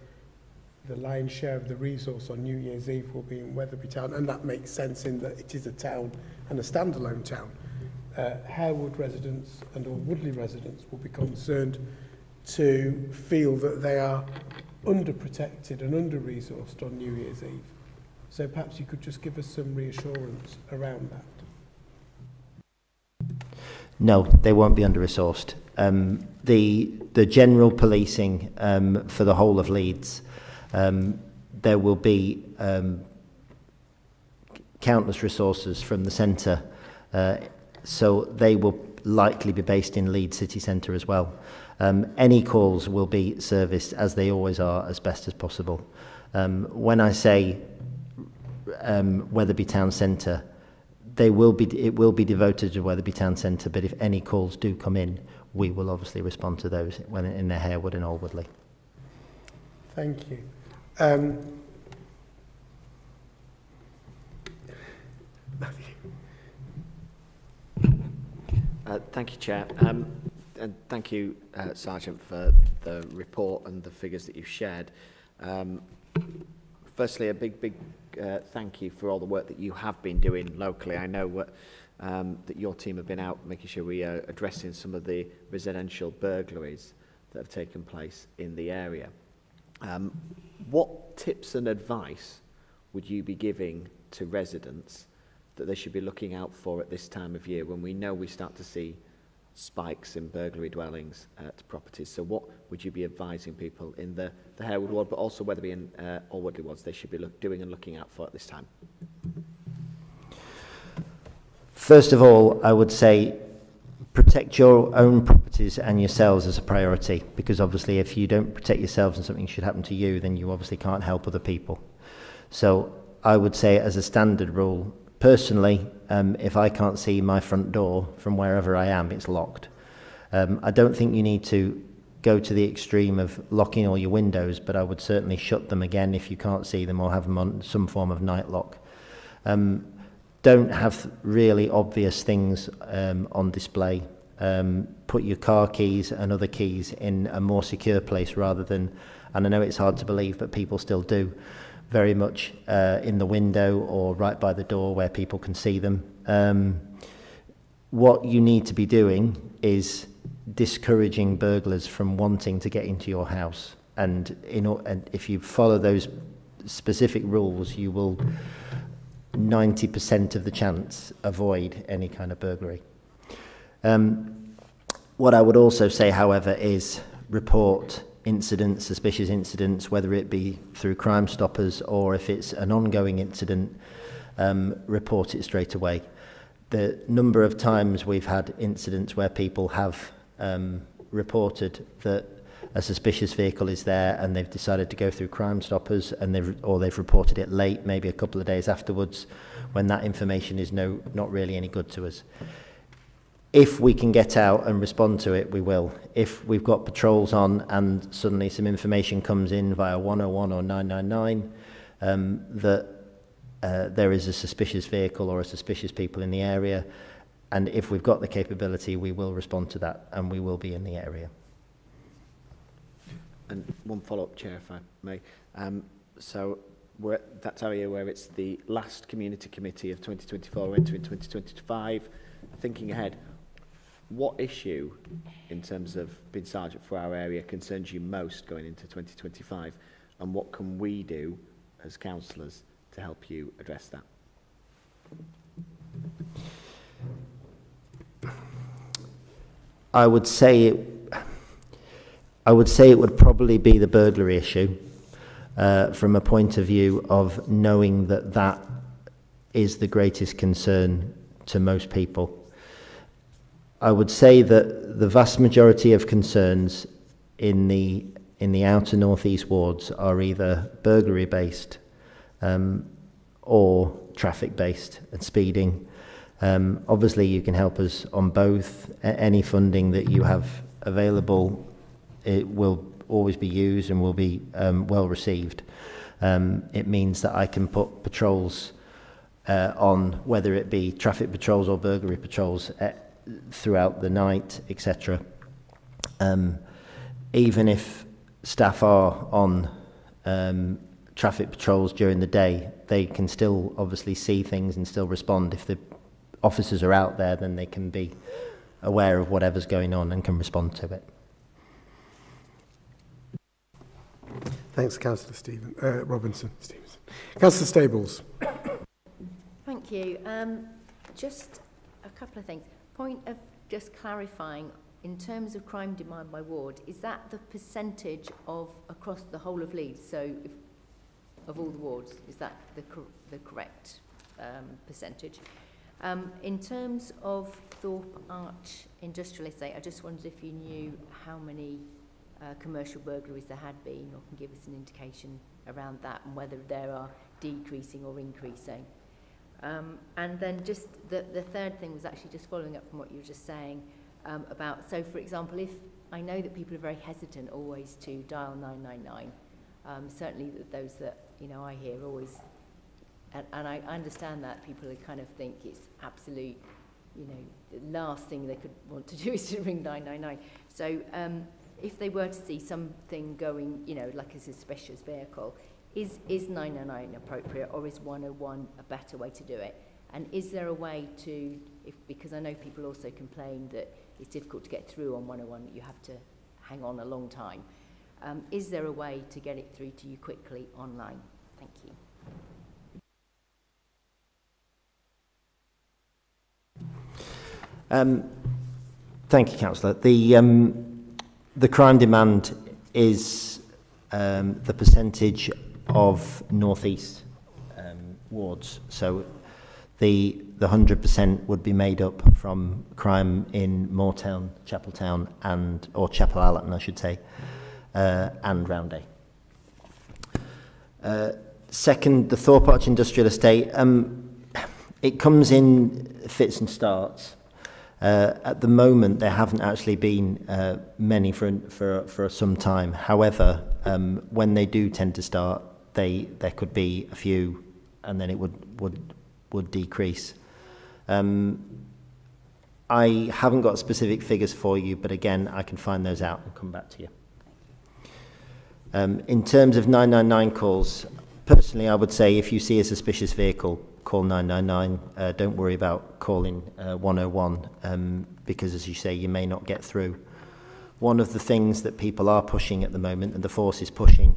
the lion's share of the resource on New Year's Eve will be in Wetherby Town, and that makes sense in that it is a town and a standalone town. Harewood residents and All Woodley residents will be concerned to feel that they are underprotected and under-resourced on New Year's Eve. So perhaps you could just give us some reassurance around that. No, they won't be under-resourced. The general policing for the whole of Leeds, there will be countless resources from the centre, so they will likely be based in Leeds city centre as well. Any calls will be serviced, as they always are, as best as possible. When I say Wetherby Town Centre, it will be devoted to Wetherby Town Centre, but if any calls do come in, we will obviously respond to those when in the Harewood and Old Woodley. Thank you. Thank you, Chair. And thank you, Sergeant, for the report and the figures that you've shared. Firstly, a big thank you for all the work that you have been doing locally. I know that your team have been out making sure we are addressing some of the residential burglaries that have taken place in the area. What tips and advice would you be giving to residents that they should be looking out for at this time of year when we know we start to see spikes in burglary dwellings to properties? So what would you be advising people in the Harewood ward, but also Wetherby and Alwoodley wards, they should be doing and looking out for at this time? First of all, I would say protect your own properties and yourselves as a priority, because obviously if you don't protect yourselves and something should happen to you, then you obviously can't help other people. So I would say, as a standard rule, personally, if I can't see my front door from wherever I am, it's locked. I don't think you need to go to the extreme of locking all your windows, but I would certainly shut them again if you can't see them, or have them on some form of night lock. Don't have really obvious things on display. Put your car keys and other keys in a more secure place rather than, and I know it's hard to believe, but people still do, very much in the window or right by the door where people can see them. What you need to be doing is discouraging burglars from wanting to get into your house. And if you follow those specific rules, you will 90% of the chance avoid any kind of burglary. What I would also say, however, is report incidents, suspicious incidents, whether it be through Crime Stoppers or if it's an ongoing incident, report it straight away. The number of times we've had incidents where people have reported that a suspicious vehicle is there and they've decided to go through Crime Stoppers and they've reported it late, maybe a couple of days afterwards, when that information is not really any good to us. If we can get out and respond to it, we will. If we've got patrols on and suddenly some information comes in via 101 or 999 that there is a suspicious vehicle or a suspicious people in the area, and if we've got the capability, we will respond to that and we will be in the area. And one follow-up, Chair, if I may. So we're at that area where it's the last community committee of 2024, we're entering 2025. Thinking ahead, what issue, in terms of being sergeant for our area, concerns you most going into 2025? And what can we do as councillors to help you address that? I would say it would probably be the burglary issue, from a point of view of knowing that is the greatest concern to most people. I would say that the vast majority of concerns in the outer northeast wards are either burglary based or traffic based and speeding. Obviously you can help us on both. Any funding that you have available, it will always be used and will be well received. It means that I can put patrols on, whether it be traffic patrols or burglary patrols, throughout the night, etc. Even if staff are on traffic patrols during the day, they can still obviously see things and still respond. If the officers are out there, then they can be aware of whatever's going on and can respond to it. Thanks, Councillor Robinson. Stevenson. Councillor Stables. Thank you. Just a couple of things. Point of just clarifying, in terms of crime demand by ward, is that the percentage of across the whole of Leeds? So, of all the wards, is that the correct percentage? In terms of Thorpe Arch Industrial Estate, I just wondered if you knew how many commercial burglaries there had been, or can give us an indication around that, and whether there are decreasing or increasing. And then just the third thing was actually just following up from what you were just saying about, so for example, if I know that people are very hesitant always to dial 999, certainly those that, you know, I hear always, and I understand that people kind of think it's absolute, you know, the last thing they could want to do is to ring 999. So if they were to see something going, you know, like a suspicious vehicle, is 999 appropriate, or is 101 a better way to do it? And is there a way to, because I know people also complain that it's difficult to get through on 101, you have to hang on a long time. Is there a way to get it through to you quickly online? Thank you. Thank you, Councillor. The crime demand is the percentage of northeast wards. So the 100% would be made up from crime in Moortown, Chapeltown, or Chapel Allerton, I should say, and Rounday. Second, the Thorpe Arch Industrial Estate. It comes in fits and starts. At the moment, there haven't actually been many for some time. However, when they do tend to start, there could be a few, and then it would decrease. I haven't got specific figures for you, but again, I can find those out and come back to you. In terms of 999 calls, personally, I would say if you see a suspicious vehicle, call 999. Don't worry about calling 101 because, as you say, you may not get through. One of the things that people are pushing at the moment, and the force is pushing,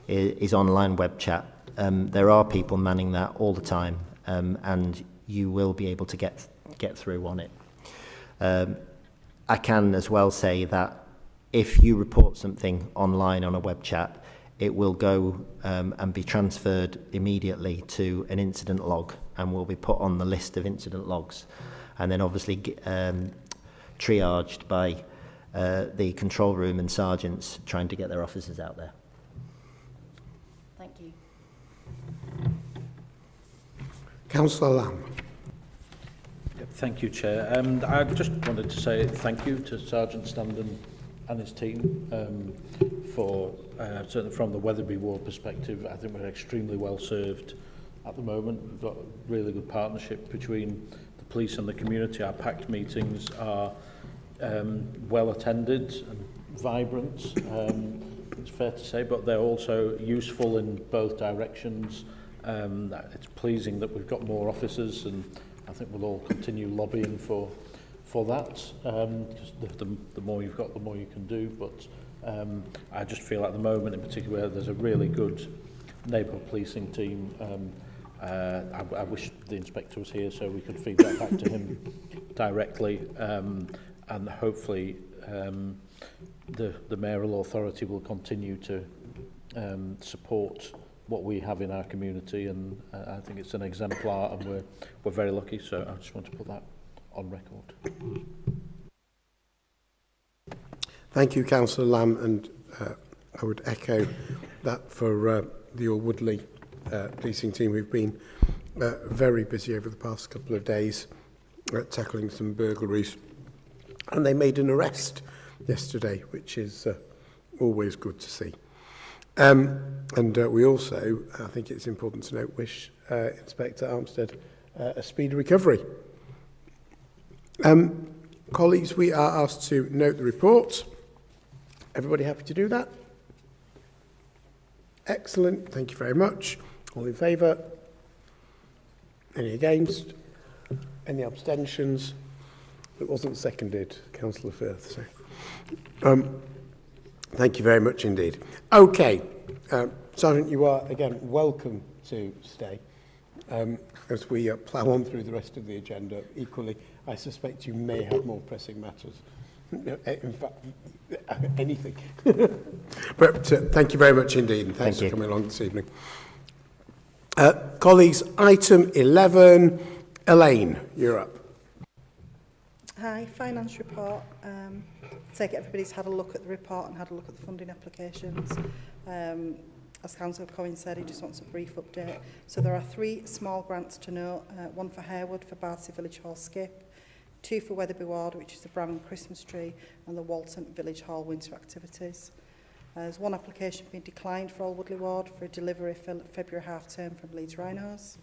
is online web chat. There are people manning that all the time, and you will be able to get through on it. I can as well say that if you report something online on a web chat, it will go and be transferred immediately to an incident log and will be put on the list of incident logs, and then obviously triaged by the control room and sergeants trying to get their officers out there. Thank you. Councillor Lamb. Thank you, Chair. I just wanted to say thank you to Sergeant Standen and his team for, certainly from the Wetherby Ward perspective, I think we're extremely well served at the moment. We've got a really good partnership between the police and the community. Our packed meetings are well attended and vibrant, it's fair to say, but they're also useful in both directions. It's pleasing that we've got more officers, and I think we'll all continue lobbying for that. Just the more you've got, the more you can do. But I just feel at the moment, in particular, there's a really good neighbourhood policing team. I wish the inspector was here so we could feed that back to him directly, and hopefully the mayoral authority will continue to support what we have in our community, and I think it's an exemplar, and we're very lucky, so I just want to put that on record. Thank you, Councillor Lamb, and I would echo that for the All Woodley policing team, who've been very busy over the past couple of days tackling some burglaries, and they made an arrest yesterday, which is always good to see. And we also, I think it's important to note, wish Inspector Armstead a speedy recovery. Colleagues, we are asked to note the report. Everybody happy to do that? Excellent, thank you very much. All in favour? Any against? Any abstentions? It wasn't seconded, Councillor Firth. So. Thank you very much indeed. Okay, Sergeant, you are again welcome to stay as we plough on through the rest of the agenda. Equally, I suspect you may have more pressing matters. In fact, anything. But thank you very much indeed, and thanks for coming along this evening. Colleagues, item 11, Elaine, you're up. Hi, finance report. I take it everybody's had a look at the report and had a look at the funding applications. As Councillor Cohen said, he just wants a brief update. So there are 3 small grants to note, one for Harewood for Bardsey Village Hall skip, 2 for Wetherby Ward, which is the Bramham Christmas tree, and the Walton Village Hall winter activities. There's 1 application being declined for All Woodley Ward for a delivery for February half term from Leeds Rhinos.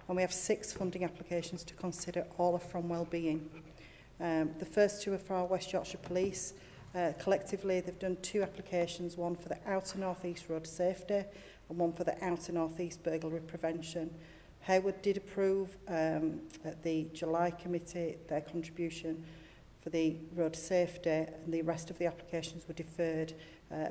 And we have 6 funding applications to consider, all are from Wellbeing. The first 2 are for our West Yorkshire Police, Collectively, they've done 2 applications, one for the Outer North East Road Safety and one for the Outer North East Burglary Prevention. Harewood did approve at the July committee their contribution for the road safety, and the rest of the applications were deferred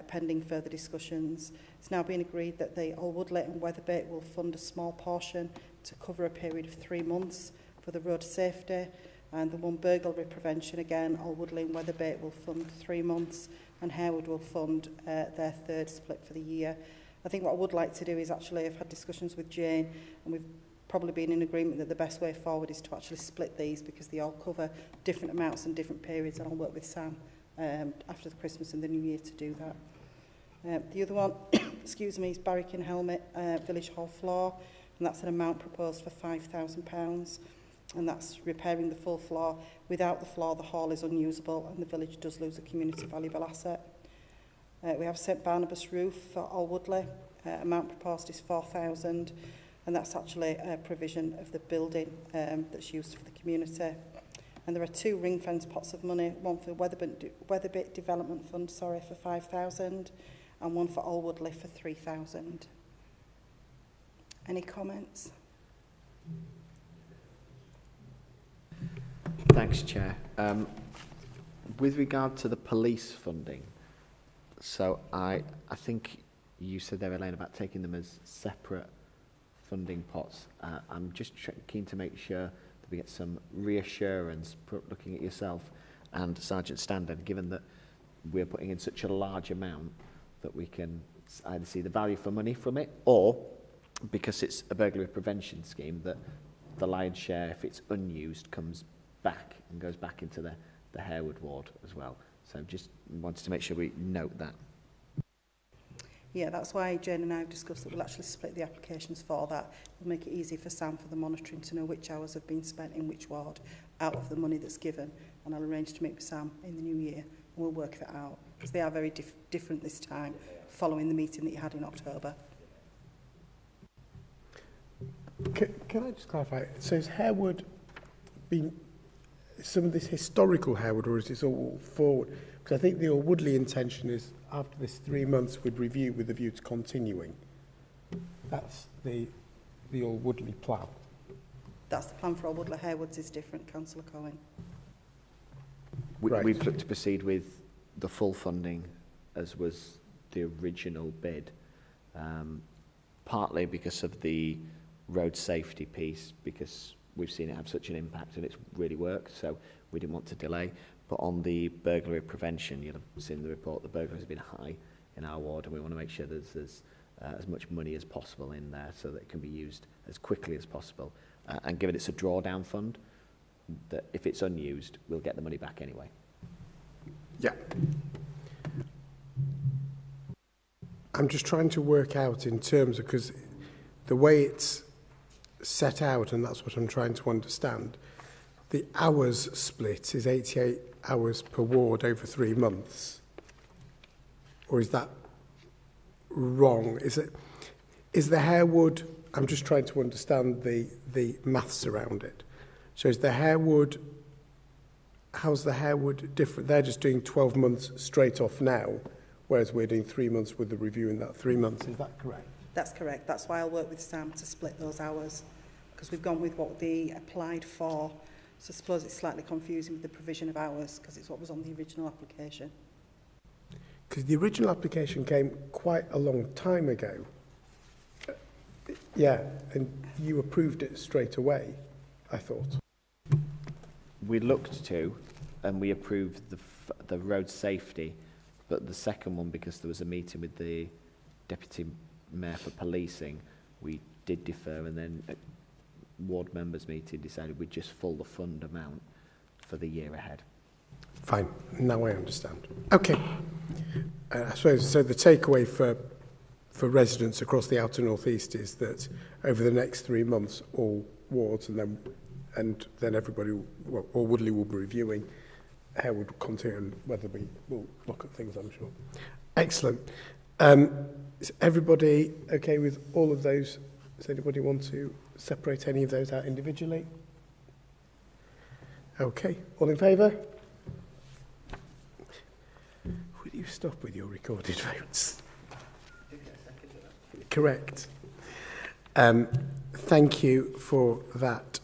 pending further discussions. It's now been agreed that the Alwoodley and Weatherbait will fund a small portion to cover a period of 3 months for the road safety, and the one burglary prevention, again, Alwoodley and Weatherbait will fund 3 months, and Harewood will fund their third split for the year. I think what I would like to do is actually, I've had discussions with Jane, and we've probably been in agreement that the best way forward is to actually split these, because they all cover different amounts and different periods, and I'll work with Sam after the Christmas and the New Year to do that. The other one, excuse me, is Barrick and Helmet Village Hall floor, and that's an amount proposed for £5,000, and that's repairing the full floor. Without the floor, the hall is unusable, and the village does lose a community valuable asset. We have St Barnabas roof for Alwoodley. Amount proposed is £4,000, and that's actually a provision of the building that's used for the community. And there are 2 ring fence pots of money, one for Weatherbit Development Fund, for £5,000, and one for Alwoodley for £3,000. Any comments? Thanks, Chair. With regard to the police funding, so I think you said there, Elaine, about taking them as separate funding pots. I'm just keen to make sure that we get some reassurance, looking at yourself and Sergeant Standard, given that we're putting in such a large amount, that we can either see the value for money from it, or because it's a burglary prevention scheme, that the lion's share, if it's unused, comes back and goes back into the Harewood ward as well. So just wanted to make sure we note that. Yeah, that's why Jane and I have discussed that we'll actually split the applications for that. We'll make it easy for Sam for the monitoring to know which hours have been spent in which ward out of the money that's given. And I'll arrange to meet with Sam in the new year, and we'll work that out, because they are very different this time, following the meeting that you had in October. Can I just clarify? So has Harewood been some of this historical Harewood, or is this all forward? Because I think the Alwoodley intention is, after this 3 months, we'd review with a view to continuing. That's the Alwoodley plan. That's the plan for Alwoodley. Harewood's is different, Councillor Cohen. Right. We've looked to proceed with the full funding as was the original bid, partly because of the road safety piece, because we've seen it have such an impact and it's really worked, so we didn't want to delay. But on the burglary prevention, you'll have seen in the report, the burglary has been high in our ward, and we want to make sure there's as much money as possible in there so that it can be used as quickly as possible. And given it's a drawdown fund, that if it's unused, we'll get the money back anyway. Yeah. I'm just trying to work out in terms of, because the way it's set out, and that's what I'm trying to understand, the hours split is 88 hours per ward over 3 months. Or is that wrong? Is the Harewood, I'm just trying to understand the maths around it. So is the Harewood, how's the Harewood different? They're just doing 12 months straight off now, whereas we're doing 3 months with the review in that 3 months. Is that correct? That's correct. That's why I'll work with Sam to split those hours, because we've gone with what they applied for. So I suppose it's slightly confusing with the provision of hours, because it's what was on the original application. Because the original application came quite a long time ago. Yeah, and you approved it straight away, I thought. We looked to, and we approved the road safety, but the second one, because there was a meeting with the Deputy Mayor for policing, we did defer, and then at ward members meeting decided we'd just full the fund amount for the year ahead. Fine, now I understand. Okay. I suppose, so the takeaway for residents across the outer northeast is that over the next 3 months, all wards and then everybody, well, all Woodley will be reviewing, Harewood will continue, and Weatherby will look at things, I'm sure. Excellent. Is everybody okay with all of those? Does anybody want to separate any of those out individually? Okay, all in favour? Will you stop with your recorded votes? Correct. Thank you for that.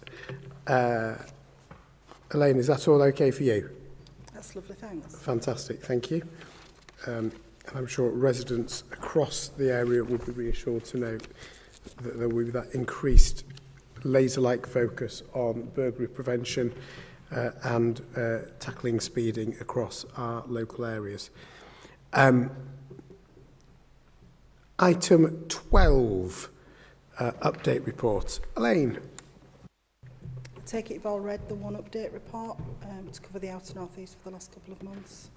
Elaine, is that all okay for you? That's lovely, thanks. Fantastic, thank you. And I'm sure residents across the area will be reassured to know that there will be that increased laser-like focus on burglary prevention and tackling speeding across our local areas. Item 12, update report. Elaine. I take it you've all read the one update report to cover the outer north east for the last couple of months.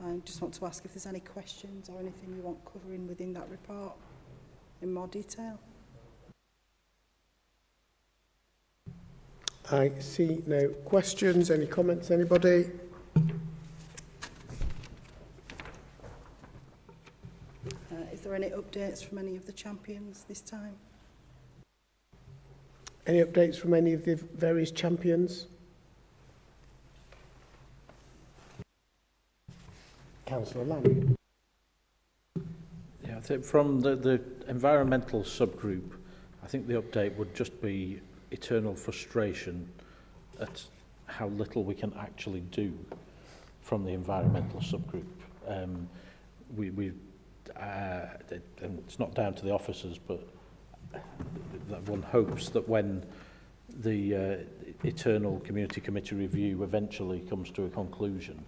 I just want to ask if there's any questions or anything you want covering within that report in more detail. I see no questions. Any comments, anybody? Is there any updates from any of the champions this time? Any updates from any of the various champions? Councillor Lamb. Yeah, I think from the environmental subgroup, I think the update would just be eternal frustration at how little we can actually do from the environmental subgroup. And it's not down to the officers, but one hopes that when the eternal community committee review eventually comes to a conclusion,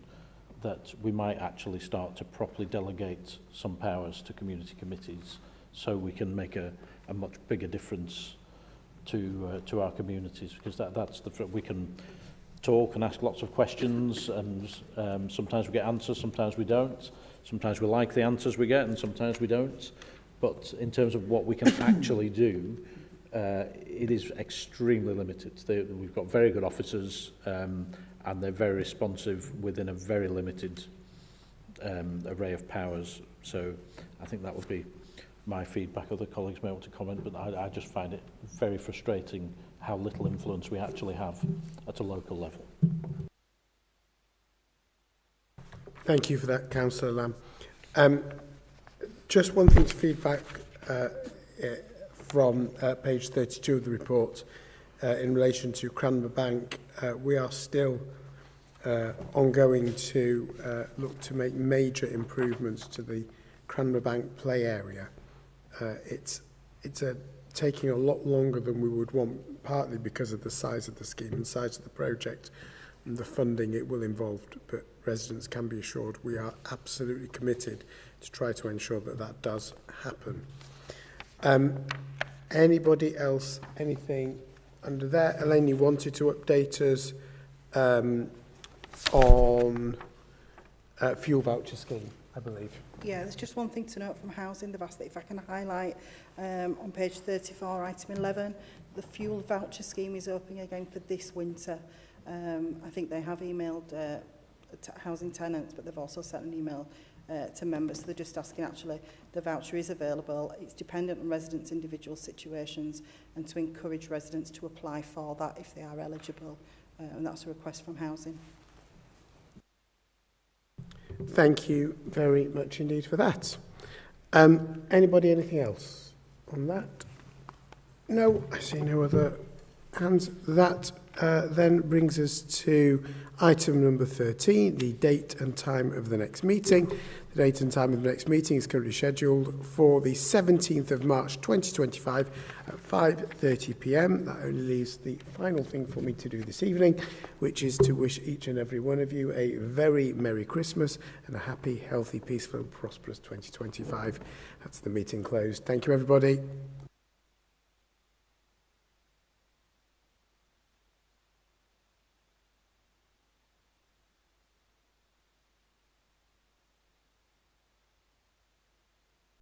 that we might actually start to properly delegate some powers to community committees so we can make a much bigger difference to our communities, because that's we can talk and ask lots of questions, and sometimes we get answers, sometimes we don't. Sometimes we like the answers we get, and sometimes we don't. But in terms of what we can actually do, it is extremely limited. We've got very good officers, and they're very responsive within a very limited array of powers. So I think that would be my feedback. Other colleagues may want to comment, but I just find it very frustrating how little influence we actually have at a local level. Thank you for that, Councillor Lamb. Just one thing to feedback from page 32 of the report in relation to Cranmer Bank. We are still ongoing to look to make major improvements to the Cranmer Bank play area. It's taking a lot longer than we would want, partly because of the size of the scheme and size of the project and the funding it will involve, but residents can be assured we are absolutely committed to try to ensure that that does happen. Anybody else, anything under there? Elaine, you wanted to update us on fuel voucher scheme, I believe. Yeah, there's just one thing to note from housing. They've asked that if I can highlight on page 34, item 11, the fuel voucher scheme is opening again for this winter. I think they have emailed housing tenants, but they've also sent an email to members. So they're just asking, actually, the voucher is available. It's dependent on residents' individual situations, and to encourage residents to apply for that if they are eligible. And that's a request from housing. Thank you very much indeed for that. Anybody, anything else on that? No, I see no other hands. That then brings us to item number 13, the date and time of the next meeting. The date and time of the next meeting is currently scheduled for the 17th of March 2025 at 5:30 p.m. That only leaves the final thing for me to do this evening, which is to wish each and every one of you a very Merry Christmas and a happy, healthy, peaceful, prosperous 2025. That's the meeting closed. Thank you, everybody.